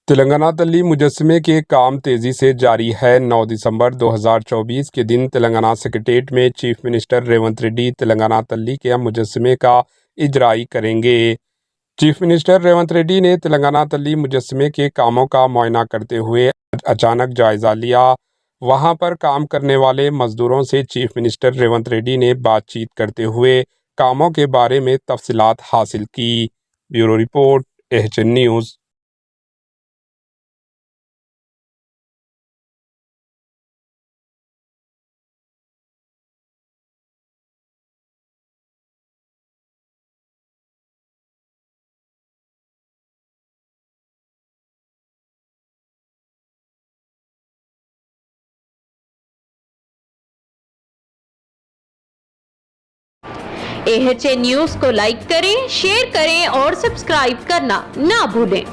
तेलंगाना तल्ली मुजस्समे के काम तेजी से जारी है। 9 दिसंबर 2024 के दिन तेलंगाना सेक्रेटेरिएट में चीफ मिनिस्टर रेवंत रेड्डी तेलंगाना तल्ली के मुजस्समे का इजराई करेंगे। चीफ मिनिस्टर रेवंत रेड्डी ने तेलंगाना तल्ली मुजस्समे के कामों का मुआयना करते हुए अचानक जायजा लिया। वहां पर काम करने वाले मजदूरों से चीफ मिनिस्टर रेवंत रेड्डी ने बातचीत करते हुए कामों के बारे में तफसीलात हासिल की। Bureau report, HN news. AHN news को लाइक करें, शेयर करें और सब्सक्राइब करना ना भूलें।